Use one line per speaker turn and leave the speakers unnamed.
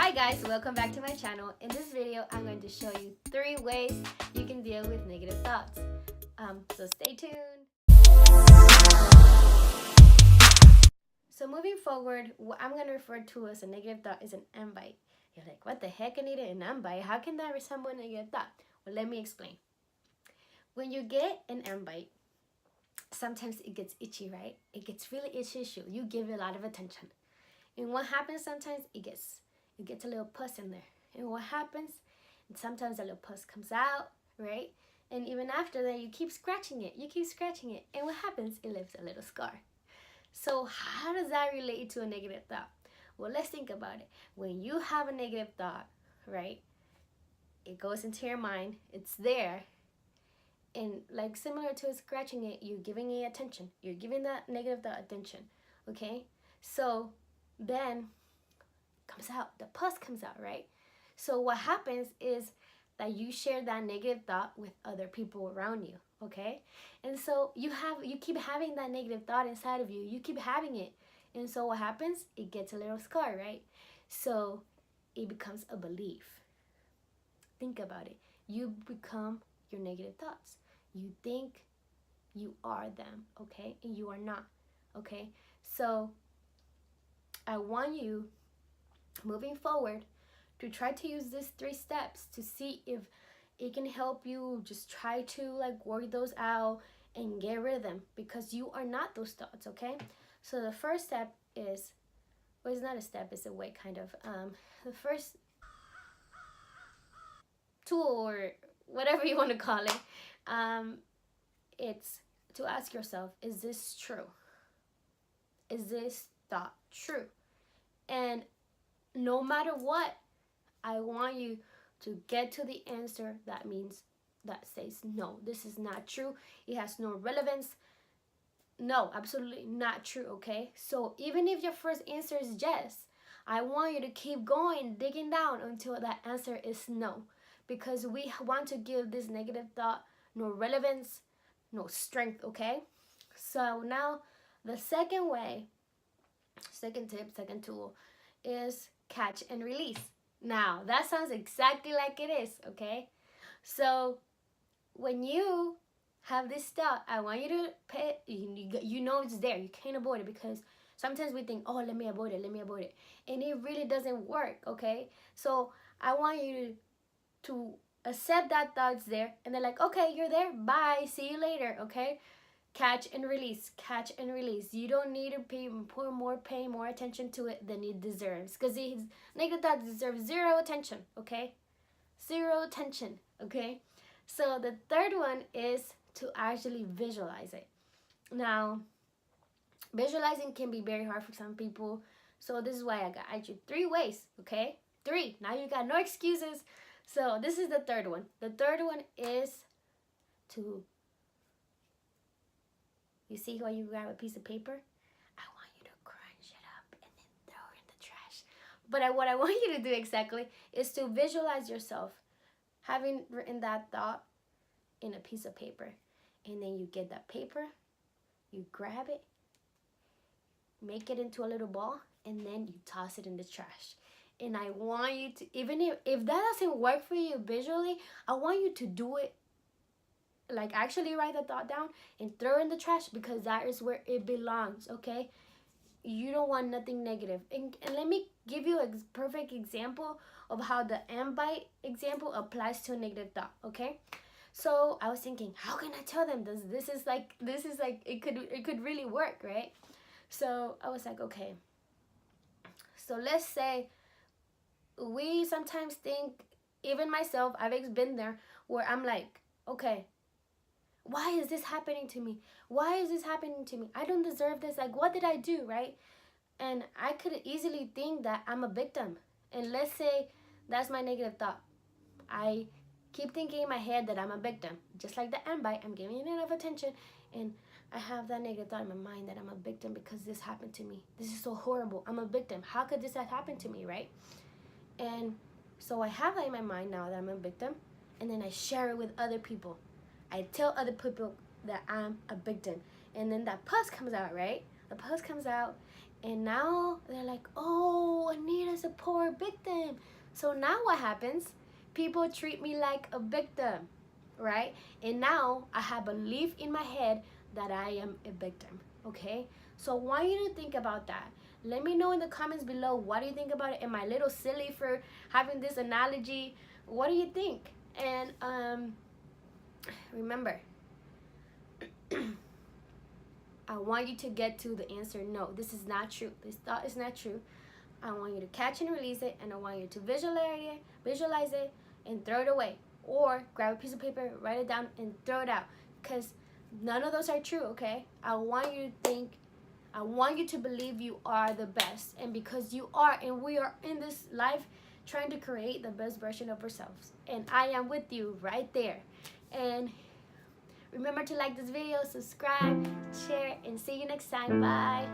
Hi guys, welcome back to my channel. In this video, I'm going to show you 3 ways you can deal with negative thoughts. So stay tuned. So moving forward, what I'm going to refer to as a negative thought is an invite. You're like, what the heck, Anita, an invite? How can that resemble a negative thought? Well, let me explain. When you get an invite, sometimes it gets itchy, right? It gets really itchy. You give it a lot of attention. And what happens sometimes, it gets a little pus in there. And what happens, and sometimes a little pus comes out, right? And even after that, you keep scratching it. And what happens, it leaves a little scar. So how does that relate to a negative thought? Well, let's think about it. When you have a negative thought, right, it goes into your mind, it's there, and like similar to scratching it, you're giving it attention. You're giving that negative thought attention, okay? So then comes out, the pus comes out, right? So what happens is that you share that negative thought with other people around you, okay? And so you keep having that negative thought inside of you. You keep having it. And so what happens? It gets a little scar, right? So it becomes a belief. Think about it. You become your negative thoughts. You think you are them, okay? And you are not, okay? So I want you, moving forward, to try to use these 3 steps to see if it can help you just try to like work those out and get rid of them, because you are not those thoughts, okay? So the first step is, well, it's not a step, it's a way kind of. The first tool, or whatever you want to call it, it's to ask yourself, is this true? Is this thought true? And no matter what, I want you to get to the answer that says, no, this is not true. It has no relevance. No, absolutely not true, okay? So even if your first answer is yes, I want you to keep going, digging down until that answer is no. Because we want to give this negative thought no relevance, no strength, okay? So now the second way, second tip, second tool is catch and release. Now, that sounds exactly like it is, okay? So when you have this thought, I want you to pay, you know it's there. You can't avoid it, because sometimes we think, oh, let me avoid it. And it really doesn't work, okay? So I want you to accept that thought's there, and they're like, okay, you're there, bye, see you later, okay? Catch and release. You don't need to pay more attention to it than it deserves, because negative thoughts deserve 0 attention, okay? 0 attention, okay? So the third one is to actually visualize it. Now, visualizing can be very hard for some people, so this is why I got you 3 ways, okay? 3. Now you got no excuses. So this is the third one. The third one is to, you see how you grab a piece of paper? I want you to crunch it up and then throw it in the trash. But what I want you to do exactly is to visualize yourself having written that thought in a piece of paper. And then you get that paper, you grab it, make it into a little ball, and then you toss it in the trash. And I want you to, even if that doesn't work for you visually, I want you to do it, like actually write the thought down and throw it in the trash, because that is where it belongs, okay? You don't want nothing negative. And let me give you a perfect example of how the invite example applies to a negative thought, okay? So I was thinking, how can I tell them this is like it could really work, right? So I was like, okay, so let's say we sometimes think, even myself, I've been there, where I'm like, okay, why is this happening to me? I don't deserve this. Like, what did I do, right? And I could easily think that I'm a victim. And let's say that's my negative thought. I keep thinking in my head that I'm a victim. Just like the invite, I'm giving it enough attention, and I have that negative thought in my mind that I'm a victim because this happened to me. This is so horrible. I'm a victim. How could this have happened to me, right? And so I have that in my mind now that I'm a victim, and then I share it with other people. I tell other people that I'm a victim, and then that pus comes out, right? The pus comes out, And now they're like, oh, Anita's a poor victim. So now what happens? People treat me like a victim, right? And now I have belief in my head that I am a victim, okay? So I want you to think about that. Let me know in the comments below, what do you think about it? Am I a little silly for having this analogy? What do you think? And remember, I want you to get to the answer, no, this is not true. This thought is not true. I want you to catch and release it, and I want you to visualize it, and throw it away. Or grab a piece of paper, write it down, and throw it out. Because none of those are true, okay? I want you to believe you are the best. And because you are, and we are in this life trying to create the best version of ourselves. And I am with you right there. And remember to like this video, subscribe, share, and see you next time. Bye.